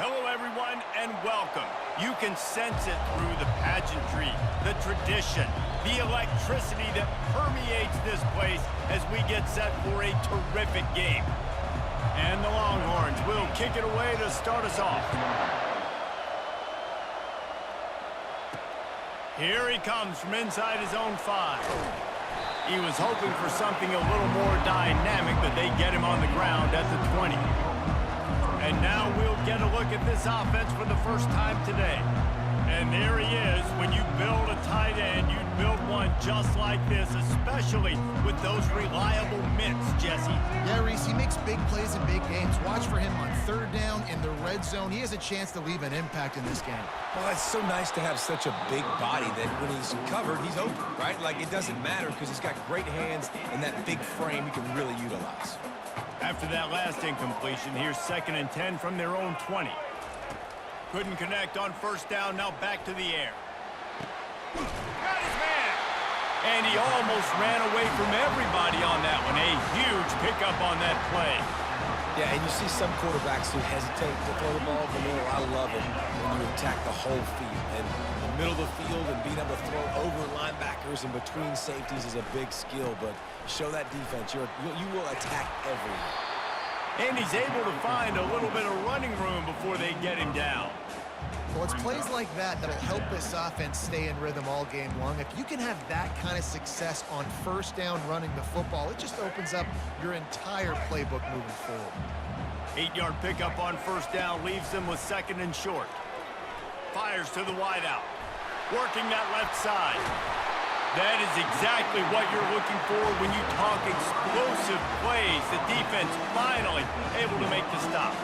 Hello, everyone, and welcome. You can sense it through the pageantry, the tradition, the electricity that permeates this place as we get set for a terrific game. And the Longhorns will kick it away to start us off. Here he comes from inside his own 5. He was hoping for something a little more dynamic, but they get him on the ground at the 20. And now we'll get a look at this offense for the first time today. And there he is. When you build a tight end, you build one just like this, especially with those reliable mitts, Jesse. Yeah, Reese, he makes big plays in big games. Watch for him on third down in the red zone. He has a chance to leave an impact in this game. Well, it's so nice to have such a big body that when he's covered, he's open, right? Like, it doesn't matter because he's got great hands and that big frame he can really utilize. After that last incompletion, here's 2nd and 10 from their own 20. Couldn't connect on first down, now back to the air. Got his man! And he almost ran away from everybody on that one. A huge pickup on that play. Yeah, and you see some quarterbacks who hesitate to throw the ball in the middle. I love it when you attack the whole field. And the middle of the field and being able to throw over linebackers and between safeties is a big skill, but show that defense. You will attack everywhere. And he's able to find a little bit of running room before they get him down. Well, it's plays like that that'll help this offense stay in rhythm all game long. If you can have that kind of success on first down running the football, it just opens up your entire playbook moving forward. 8-yard pickup on first down leaves them with 2nd and short. Fires to the wideout. Working that left side. That is exactly what you're looking for when you talk explosive plays. The defense finally able to make the stop.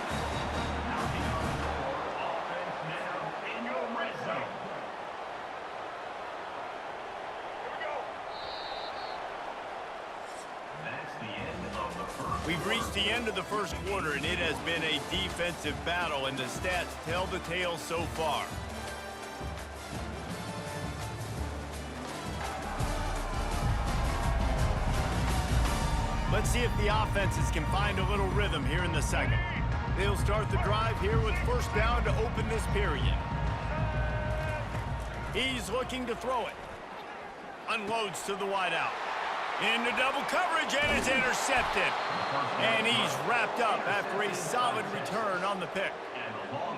We've reached the end of the first quarter, and it has been a defensive battle, and the stats tell the tale so far. Let's see if the offenses can find a little rhythm here in the second. They'll start the drive here with first down to open this period. He's looking to throw it. Unloads to the wideout. Into double coverage, and it's intercepted. And he's wrapped up after a solid return on the pick.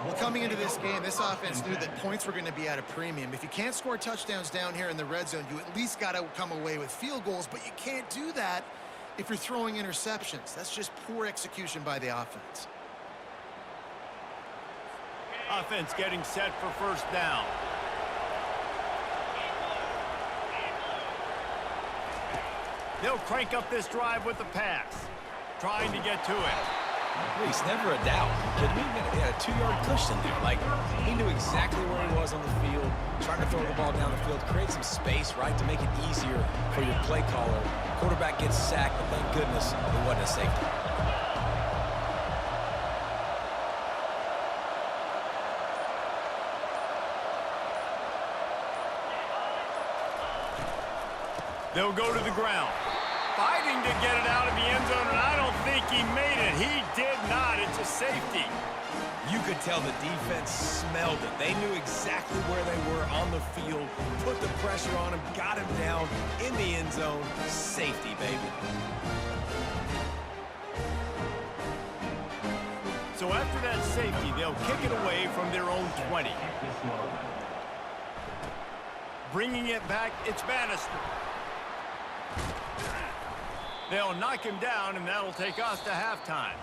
Well, coming into this game, this offense knew that points were going to be at a premium. If you can't score touchdowns down here in the red zone, you at least got to come away with field goals, but you can't do that if you're throwing interceptions. That's just poor execution by the offense. Offense getting set for first down. They'll crank up this drive with the pass. Trying to get to it. Reese, never a doubt. He had a 2-yard push in there. Like, he knew exactly where he was on the field, trying to throw the ball down the field, create some space, right, to make it easier for your play caller. Quarterback gets sacked, but thank goodness it wasn't a safety. They'll go to the ground. Fighting to get it out of the end zone, and I don't think he made it. He did not. It's a safety. You could tell the defense smelled it. They knew exactly where they were on the field, put the pressure on him, got him down in the end zone. Safety, baby. So after that safety, they'll kick it away from their own 20. Bringing it back, it's Bannister. They'll knock him down, and that'll take us to halftime.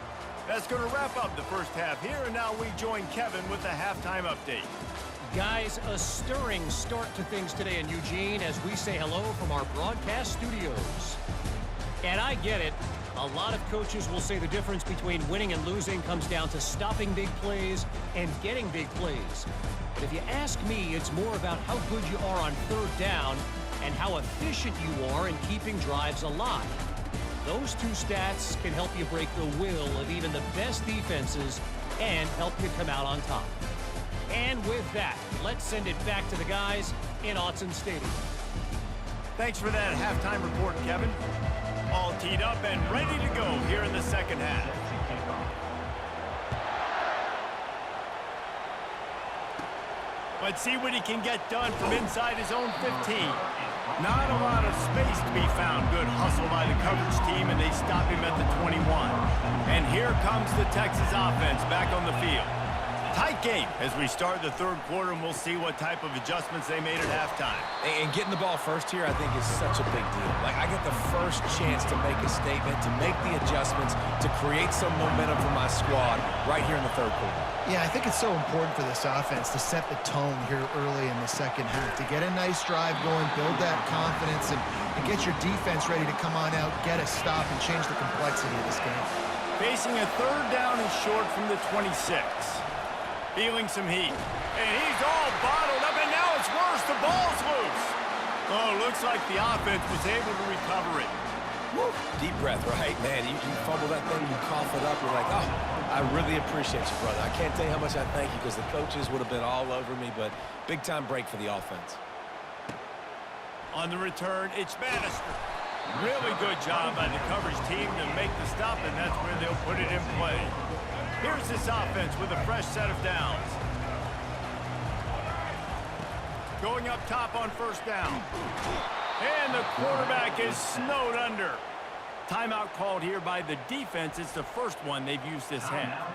That's going to wrap up the first half here, and now we join Kevin with the halftime update. Guys, a stirring start to things today in Eugene as we say hello from our broadcast studios. And I get it. A lot of coaches will say the difference between winning and losing comes down to stopping big plays and getting big plays. But if you ask me, it's more about how good you are on third down and how efficient you are in keeping drives alive. Those two stats can help you break the will of even the best defenses and help you come out on top. And with that, let's send it back to the guys in Autzen Stadium. Thanks for that halftime report, Kevin. All teed up and ready to go here in the second half. Let's see what he can get done from inside his own 15. Not a lot of space to be found. Good hustle by the coverage team, and they stop him at the 21. And here comes the Texas offense back on the field. Tight game as we start the third quarter, and we'll see what type of adjustments they made at halftime. And getting the ball first here, I think, is such a big deal. Like, I get the first chance to make a statement, to make the adjustments, to create some momentum for my squad right here in the third quarter. Yeah, I think it's so important for this offense to set the tone here early in the second half, to get a nice drive going, build that confidence, and get your defense ready to come on out, get a stop, and change the complexity of this game. Facing a third down and short from the 26. Feeling some heat. And he's all bottled up, and now it's worse. The ball's loose. Oh, looks like the offense was able to recover it. Woo. Deep breath, right? Man, you fumble that thing, you cough it up, you're like, oh, I really appreciate you, brother. I can't tell you how much I thank you because the coaches would have been all over me, but big-time break for the offense. On the return, it's Bannister. Really good job by the coverage team to make the stop, and that's where they'll put it in play. Here's this offense with a fresh set of downs. Going up top on first down. And the quarterback is snowed under. Timeout called here by the defense. It's the first one they've used this half.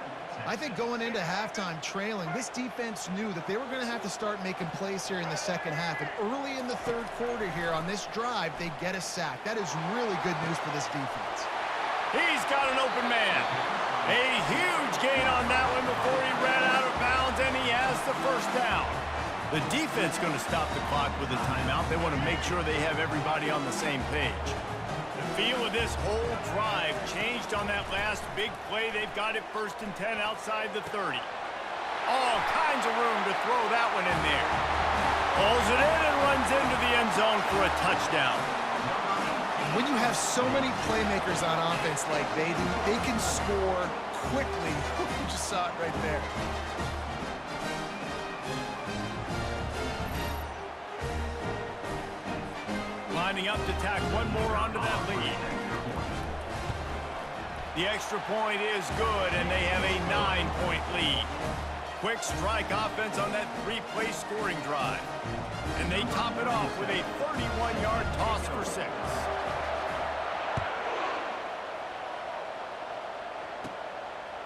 I think going into halftime trailing, this defense knew that they were going to have to start making plays here in the second half. And early in the third quarter here on this drive, they get a sack. That is really good news for this defense. He's got an open man. A huge gain on that one before he ran out of bounds, and he has the first down. The defense going to stop the clock with a timeout. They want to make sure they have everybody on the same page. The feel of this whole drive changed on that last big play. They've got it 1st and 10 outside the 30. All kinds of room to throw that one in there. Pulls it in and runs into the end zone for a touchdown. When you have so many playmakers on offense like they do, they can score quickly. You just saw it right there. Lining up to tack one more onto that lead. The extra point is good, and they have a 9-point lead. Quick strike offense on that 3-play scoring drive. And they top it off with a 31-yard toss for 6.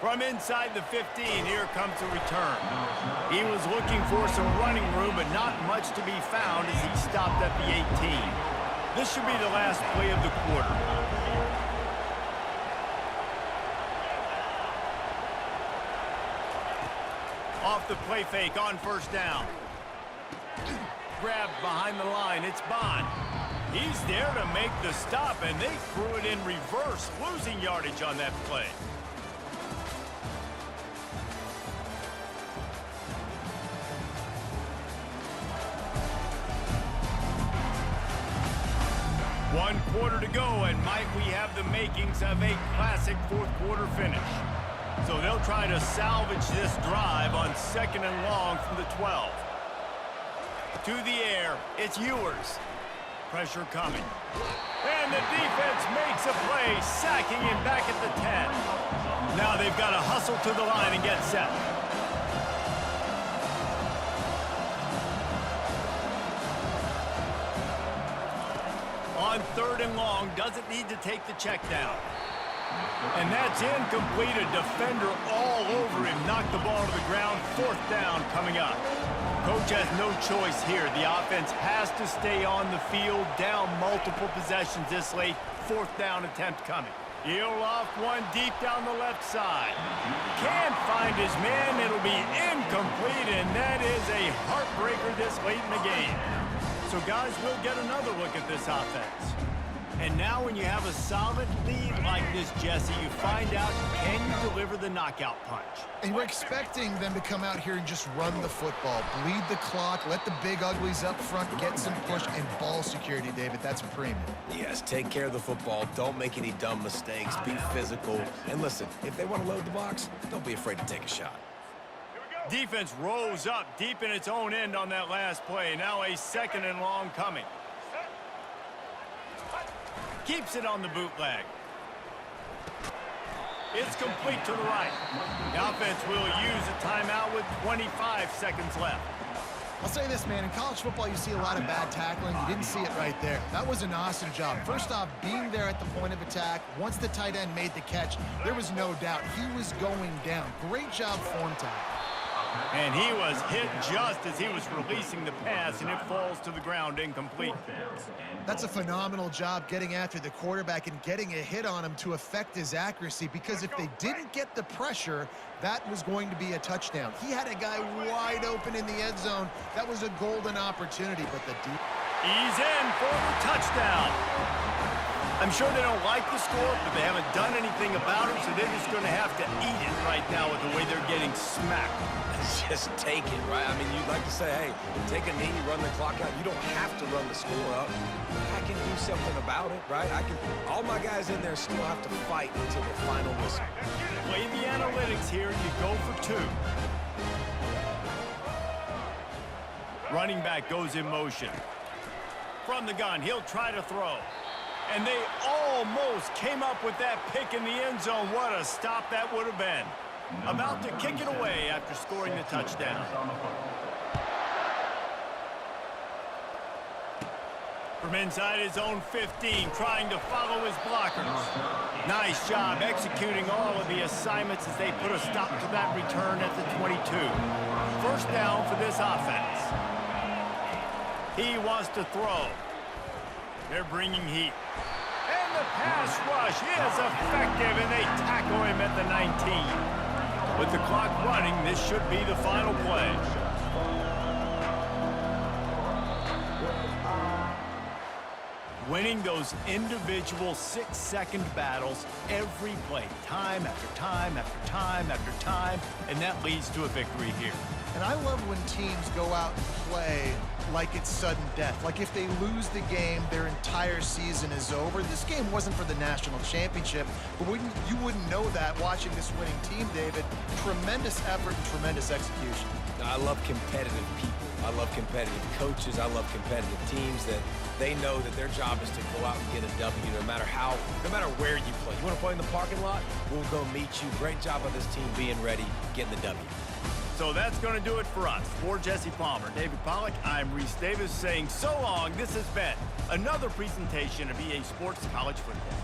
From inside the 15, here comes the return. He was looking for some running room, but not much to be found as he stopped at the 18. This should be the last play of the quarter. Off the play fake on first down. Grabbed behind the line, it's Bond. He's there to make the stop, and they threw it in reverse, losing yardage on that play. One quarter to go, and might we have the makings of a classic fourth quarter finish. So they'll try to salvage this drive on 2nd and long from the 12. To the air, it's Ewers. Pressure coming. And the defense makes a play, sacking him back at the 10. Now they've got to hustle to the line and get set. On 3rd and long, doesn't need to take the check down. And that's incomplete. A defender all over him. Knocked the ball to the ground. 4th down coming up. Coach has no choice here. The offense has to stay on the field, down multiple possessions this late. 4th down attempt coming. He'll loft one deep down the left side. Can't find his man. It'll be incomplete, and that is a heartbreaker this late in the game. So, guys, we'll get another look at this offense. And now when you have a solid lead like this, Jesse, you find out, can you deliver the knockout punch? And we're expecting them to come out here and just run the football, bleed the clock, let the big uglies up front, get some push, and ball security, David. That's premium. Yes, take care of the football. Don't make any dumb mistakes. Be physical. And listen, if they want to load the box, don't be afraid to take a shot. Defense rose up deep in its own end on that last play. Now a 2nd and long coming. Keeps it on the bootleg. It's complete to the right. The offense will use a timeout with 25 seconds left. I'll say this, man. In college football, you see a lot of bad tackling. You didn't see it right there. That was an awesome job. First off, being there at the point of attack. Once the tight end made the catch, there was no doubt he was going down. Great job form time. And he was hit just as he was releasing the pass, and it falls to the ground incomplete. That's a phenomenal job getting after the quarterback and getting a hit on him to affect his accuracy, because if they didn't get the pressure, that was going to be a touchdown. He had a guy wide open in the end zone. That was a golden opportunity, but the deep... He's in for the touchdown. I'm sure they don't like the score, but they haven't done anything about it, so they're just going to have to eat it right now with the way they're getting smacked. Just take it, right? I mean, you'd like to say, hey, take a knee, run the clock out. You don't have to run the score up. I can do something about it, right? All my guys in there still have to fight until the final whistle. Play the analytics here, you go for two. Running back goes in motion. From the gun, he'll try to throw. And they almost came up with that pick in the end zone. What a stop that would have been. About to kick it away after scoring the touchdown. From inside his own 15, trying to follow his blockers. Nice job executing all of the assignments as they put a stop to that return at the 22. First down for this offense. He wants to throw. They're bringing heat. And the pass rush is effective, and they tackle him at the 19. With the clock running, this should be the final play. Winning those individual 6-second battles every play, time after time after time after time, and that leads to a victory here. And I love when teams go out and play like it's sudden death. Like if they lose the game, their entire season is over. This game wasn't for the national championship, but you wouldn't know that watching this winning team, David. Tremendous effort and tremendous execution. I love competitive people. I love competitive coaches. I love competitive teams that they know that their job is to go out and get a W no matter where you play. You want to play in the parking lot? We'll go meet you. Great job of this team being ready, getting the W. So that's going to do it for us. For Jesse Palmer, David Pollack, I'm Reese Davis saying so long. This has been another presentation of EA Sports College Football.